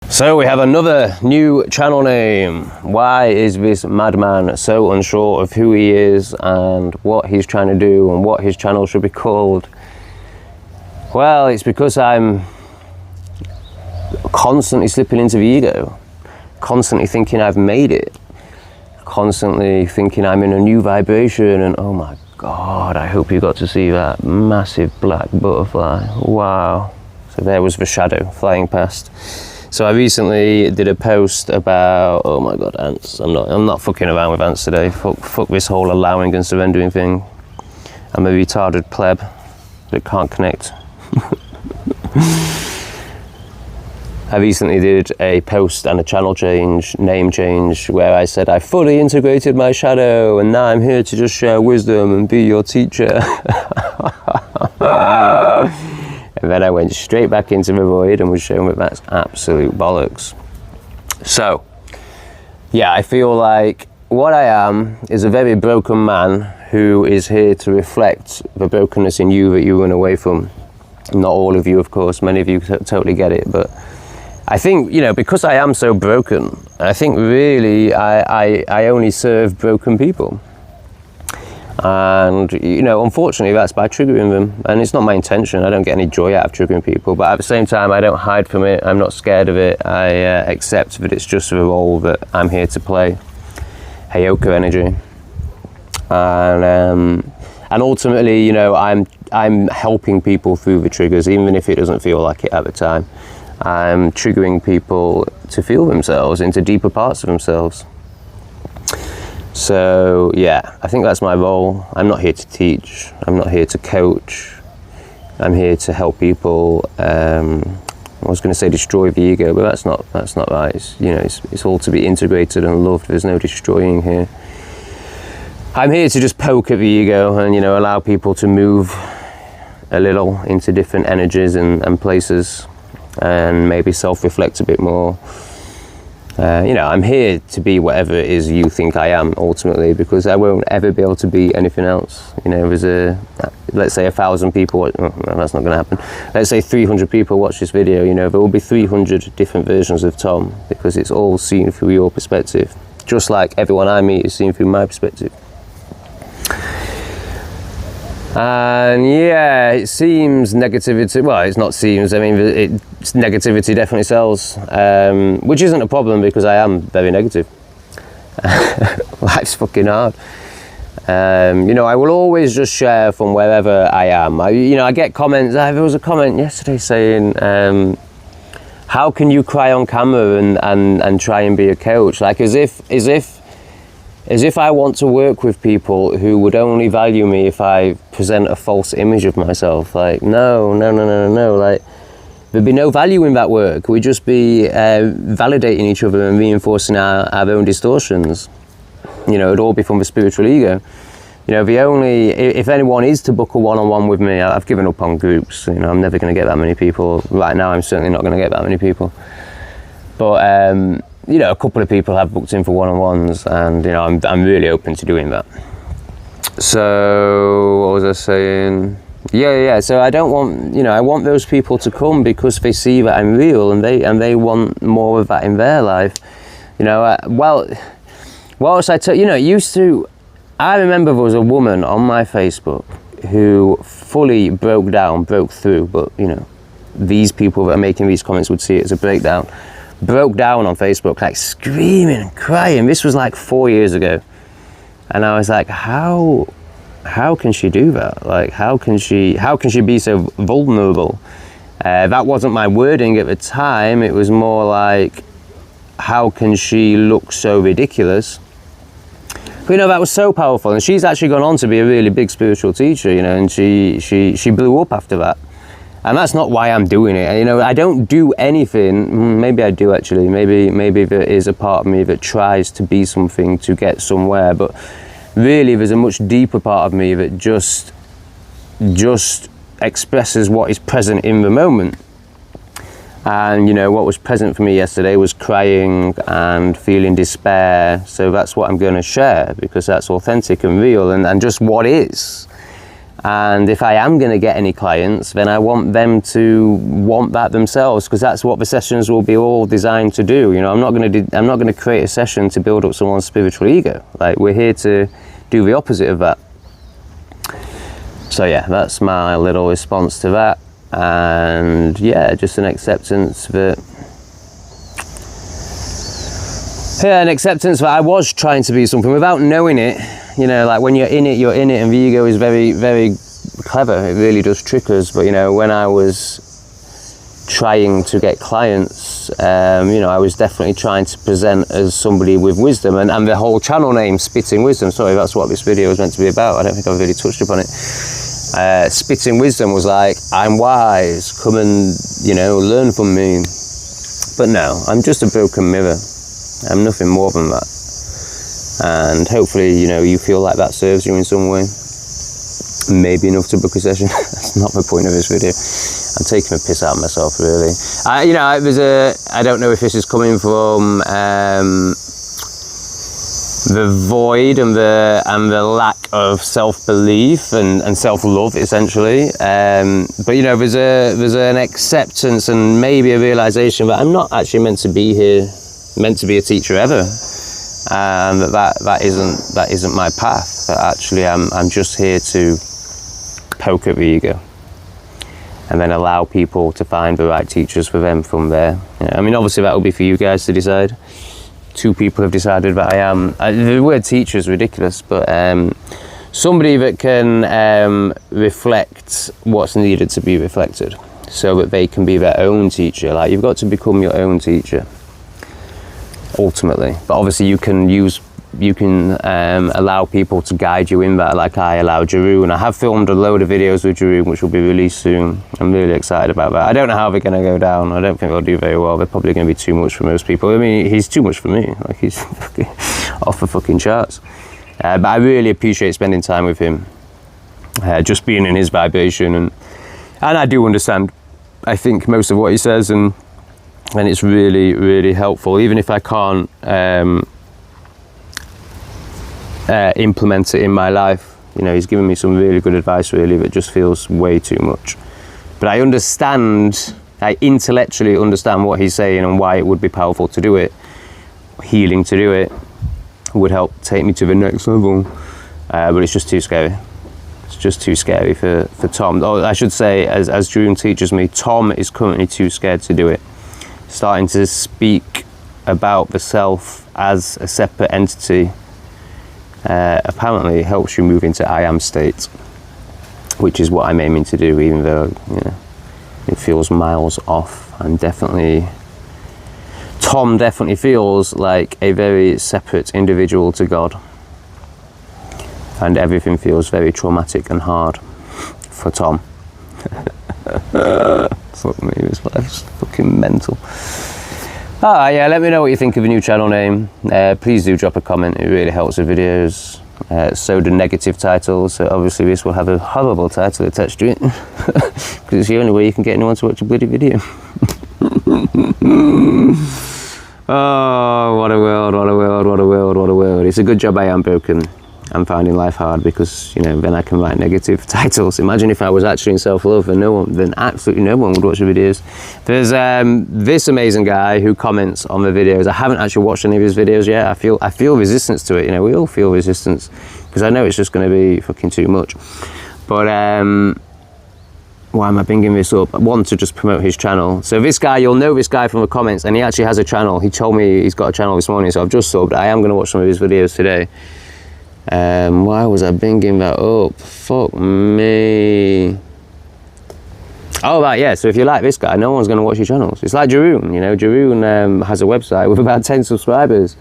So we have another new channel name. Why is this madman so unsure of who he is and what he's trying to do and what his channel should be called? Well, it's because I'm constantly slipping into the ego, constantly thinking I've made it, constantly thinking I'm in a new vibration, and oh my God, I hope you got to see that massive black butterfly. Wow. So there was the shadow flying past. So I recently did a post about, oh my God, ants. I'm not fucking around with ants today. Fuck this whole allowing and surrendering thing. I'm a retarded pleb that can't connect. I recently did a post and a channel change, name change, where I said I fully integrated my shadow and now I'm here to just share wisdom and be your teacher. And then I went straight back into the void and was shown that that's absolute bollocks. So, yeah, I feel like what I am is a very broken man who is here to reflect the brokenness in you that you run away from. Not all of you, of course, many of you totally get it, but I think, you know, because I am so broken, I think really I only serve broken people. And, you know, unfortunately that's by triggering them, and it's not my intention. I don't get any joy out of triggering people, but at the same time I don't hide from it. I'm not scared of it. I accept that it's just the role that I'm here to play. Heyoka energy. And ultimately, you know, I'm helping people through the triggers, even if it doesn't feel like it at the time. I'm triggering people to feel themselves into deeper parts of themselves. So yeah, I think that's my role. I'm not here to teach. I'm not here to coach. I'm here to help people. I was going to say destroy the ego, but that's not right. It's, you know, it's all to be integrated and loved. There's no destroying here. I'm here to just poke at the ego and, you know, allow people to move a little into different energies and places, and maybe self-reflect a bit more. You know, I'm here to be whatever it is you think I am ultimately, because I won't ever be able to be anything else. You know, there's let's say 1,000 people, no, that's not going to happen. Let's say 300 people watch this video, you know, there will be 300 different versions of Tom, because it's all seen through your perspective. Just like everyone I meet is seen through my perspective. And yeah, it seems negativity, well, it's not seems, I mean, negativity definitely sells, which isn't a problem because I am very negative. Life's fucking hard. You know, I will always just share from wherever I am. You know, I get comments, there was a comment yesterday saying, how can you cry on camera and try and be a coach? Like as if I want to work with people who would only value me if I present a false image of myself. Like, no. Like, there'd be no value in that work. We'd just be validating each other and reinforcing our own distortions. You know, it'd all be from the spiritual ego. You know, if anyone is to book a one-on-one with me, I've given up on groups. You know, I'm never going to get that many people. Right now, I'm certainly not going to get that many people. But, you know, a couple of people have booked in for one-on-ones, and, you know, I'm really open to doing that. So, what was I saying? Yeah. So I don't want, you know, I want those people to come because they see that I'm real, and they want more of that in their life. You know, what else you know, I remember there was a woman on my Facebook who fully broke through, but, you know, these people that are making these comments would see it as a breakdown. Broke down on Facebook, like screaming and crying. This was like 4 years ago, and I was like, how can she do that? Like, how can she be so vulnerable? That wasn't my wording at the time. It was more like, how can she look so ridiculous? But, you know, that was so powerful, and she's actually gone on to be a really big spiritual teacher, you know, and she blew up after that. And that's not why I'm doing it. You know, I don't do anything. Maybe I do actually. Maybe there is a part of me that tries to be something to get somewhere. But really, there's a much deeper part of me that just expresses what is present in the moment. And, you know, what was present for me yesterday was crying and feeling despair. So that's what I'm going to share, because that's authentic and real and just what is. And if I am going to get any clients, then I want them to want that themselves, because that's what the sessions will be all designed to do. You know, I'm not going to create a session to build up someone's spiritual ego. Like, we're here to do the opposite of that. So yeah, that's my little response to that. And yeah, just an acceptance that I was trying to be something without knowing it. You know, like, when you're in it, and the ego is very, very clever. It really does trick us. But, you know, when I was trying to get clients, you know, I was definitely trying to present as somebody with wisdom, and the whole channel name, Spitting Wisdom, sorry, that's what this video was meant to be about. I don't think I've really touched upon it. Spitting Wisdom was like, I'm wise, come and, you know, learn from me. But no, I'm just a broken mirror. I'm nothing more than that. And hopefully, you know, you feel like that serves you in some way. Maybe enough to book a session. That's not the point of this video. I'm taking a piss out of myself, really. You know, I don't know if this is coming from the void and the lack of self-belief and self-love, essentially. But, you know, there's an acceptance and maybe a realization that I'm not actually meant to be here, meant to be a teacher ever. That isn't my path. That actually I'm just here to poke at the ego, and then allow people to find the right teachers for them from there. Yeah, I mean, obviously that will be for you guys to decide. 2 people have decided that I am. The word teacher is ridiculous, but somebody that can reflect what's needed to be reflected, so that they can be their own teacher. Like, you've got to become your own teacher, ultimately. But obviously you can allow people to guide you in that, like I allow Jeroen. And I have filmed a load of videos with Jeroen, which will be released soon. I'm really excited about that. I don't know how they're going to go down. I don't think they'll do very well. They're probably going to be too much for most people. I mean, he's too much for me. Like, he's off the fucking charts. But I really appreciate spending time with him, just being in his vibration, and I do understand, I think, most of what he says, and it's really, really helpful, even if I can't implement it in my life. You know, he's given me some really good advice, really, that just feels way too much. But I intellectually understand what he's saying and why it would be powerful to do it, healing to do it, would help take me to the next level. But it's just too scary. It's just too scary for Tom. Or I should say, as Jeroen teaches me, Tom is currently too scared to do it. Starting to speak about the self as a separate entity apparently helps you move into I am state, which is what I'm aiming to do, even though, you know, it feels miles off. And Tom definitely feels like a very separate individual to God, and everything feels very traumatic and hard for Tom. Fuck me, this life's fucking mental. Yeah, let me know what you think of the new channel name. Please do drop a comment, it really helps with videos. So do negative titles, so obviously this will have a horrible title attached to it, because it's the only way you can get anyone to watch a bloody video. Oh, what a world, what a world, what a world, what a world. It's a good job I am broken. I'm finding life hard, because, you know, then I can write negative titles. Imagine if I was actually in self-love, then absolutely no one would watch the videos. There's this amazing guy who comments on the videos. I haven't actually watched any of his videos yet. I feel resistance to it. You know, we all feel resistance, because I know it's just going to be fucking too much. But why am I bringing this up? One, to just promote his channel. So this guy, you'll know this guy from the comments, and he actually has a channel. He told me he's got a channel this morning, so I've just subbed. I am going to watch some of his videos today. Why was I bringing that up? Fuck me. Oh, right, yeah, so if you like this guy, no one's going to watch your channels. It's like Jeroen, you know. Jeroen has a website with about 10 subscribers,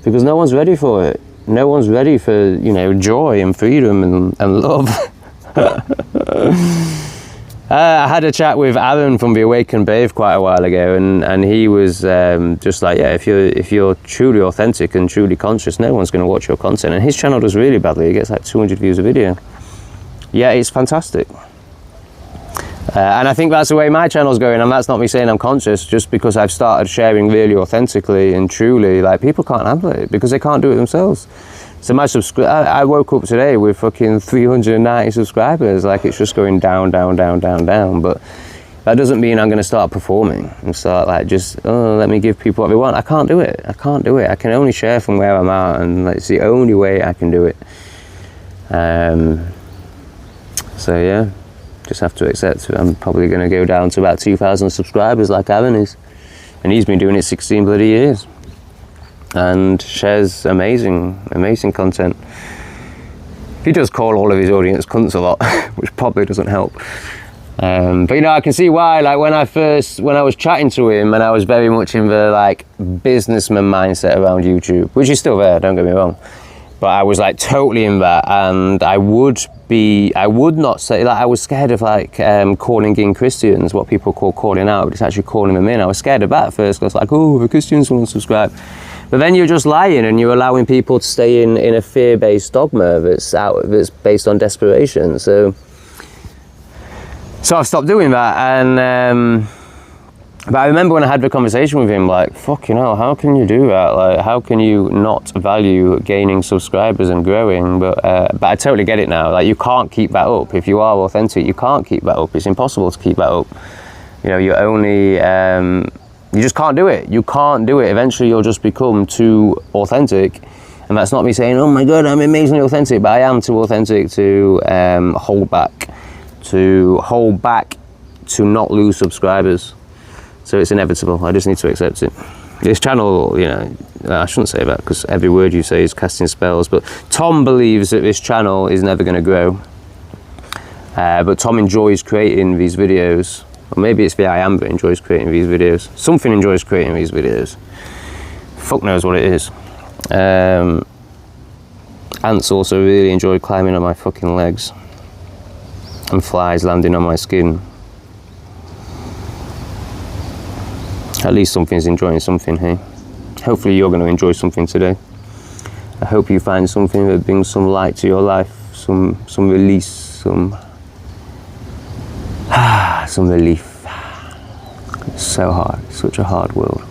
because no one's ready for it. No one's ready for, you know, joy and freedom and love. I had a chat with Aaron from the Awakened Brave quite a while ago, and he was just like, yeah, if you're truly authentic and truly conscious, no one's going to watch your content. And his channel does really badly. He gets like 200 views a video. Yeah, it's fantastic. And I think that's the way my channel's going, and that's not me saying I'm conscious, just because I've started sharing really authentically and truly. Like, people can't handle it because they can't do it themselves. So I woke up today with fucking 390 subscribers. Like, it's just going down, down, down, down, down. But that doesn't mean I'm going to start performing and start like just, let me give people what they want. I can't do it. I can't do it. I can only share from where I'm at, and it's the only way I can do it. So yeah, just have to accept it. I'm probably going to go down to about 2,000 subscribers like Aaron is. And he's been doing it 16 bloody years. And shares amazing content. He does call all of his audience cunts a lot, which probably doesn't help. But you know, I can see why. Like when I was chatting to him, and I was very much in the like businessman mindset around YouTube, which is still there, don't get me wrong. But I was like totally in that, and I would not say, like, I was scared of like calling in Christians, what people call calling out, but it's actually calling them in. I was scared of that at first, because I was like, oh, the Christians won't subscribe. But then you're just lying, and you're allowing people to stay in a fear-based dogma that's based on desperation. So I've stopped doing that, and but I remember when I had the conversation with him, like, fucking hell, how can you do that? Like, how can you not value gaining subscribers and growing? But I totally get it now. Like, you can't keep that up. If you are authentic, you can't keep that up. It's impossible to keep that up. You know, you're only, you just can't do it. You can't do it. Eventually, you'll just become too authentic. And that's not me saying, oh my God, I'm amazingly authentic, but I am too authentic to hold back to not lose subscribers. So it's inevitable. I just need to accept it. This channel, you know, I shouldn't say that because every word you say is casting spells, but Tom believes that this channel is never going to grow. But Tom enjoys creating these videos. Or maybe it's the I am that enjoys creating these videos. Something enjoys creating these videos. Fuck knows what it is. Ants also really enjoy climbing on my fucking legs. And flies landing on my skin. At least something's enjoying something, hey? Hopefully you're going to enjoy something today. I hope you find something that brings some light to your life, some release, some relief. It's so hard, such a hard world.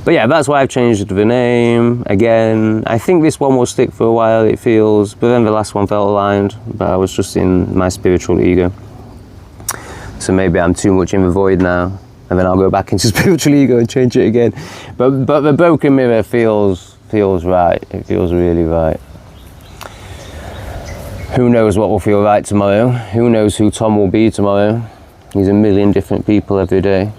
But yeah, that's why I've changed the name again. I think this one will stick for a while, it feels, but then the last one felt aligned, but I was just in my spiritual ego. So maybe I'm too much in the void now. And then I'll go back into spiritual ego and change it again. But the broken mirror feels right. It feels really right. Who knows what will feel right tomorrow? Who knows who Tom will be tomorrow? He's a million different people every day.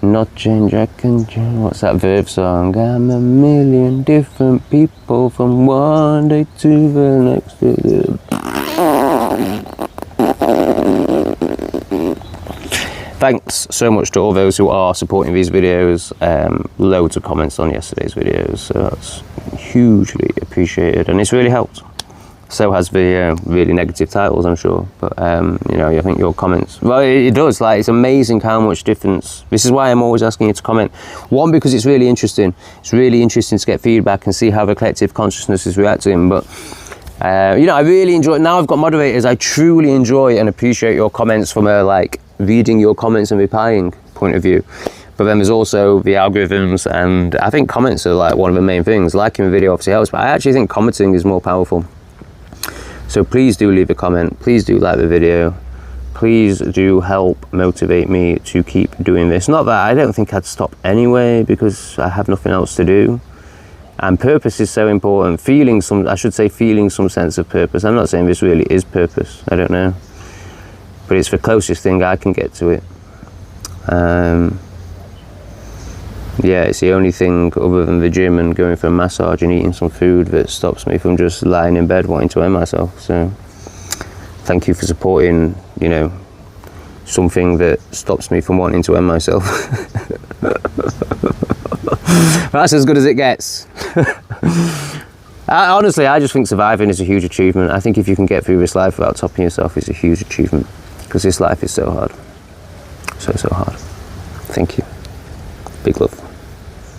Not change, I can change. What's that Verve song? I'm a million different people from one day to the next. Thanks so much to all those who are supporting these videos. Loads of comments on yesterday's videos, so that's hugely appreciated, and it's really helped. So has the really negative titles, I'm sure. But you know, I think your comments, well, it does. Like, it's amazing how much difference. This is why I'm always asking you to comment. One, because it's really interesting. It's really interesting to get feedback and see how the collective consciousness is reacting. But you know, I really enjoy. Now I've got moderators. I truly enjoy and appreciate your comments from a like reading your comments and replying point of view. But then there's also the algorithms, and I think comments are like one of the main things. Liking the video obviously helps, but I actually think commenting is more powerful. So please do leave a comment, please do like the video, please do help motivate me to keep doing this. Not that I don't think I'd stop anyway, because I have nothing else to do. And purpose is so important. Feeling some sense of purpose. I'm not saying this really is purpose, I don't know. But it's the closest thing I can get to it. Yeah, it's the only thing other than the gym and going for a massage and eating some food that stops me from just lying in bed wanting to end myself. So thank you for supporting, you know, something that stops me from wanting to end myself. That's as good as it gets. Honestly, I just think surviving is a huge achievement. I think if you can get through this life without topping yourself, it's a huge achievement, because this life is so hard. So hard. Thank you. Big love.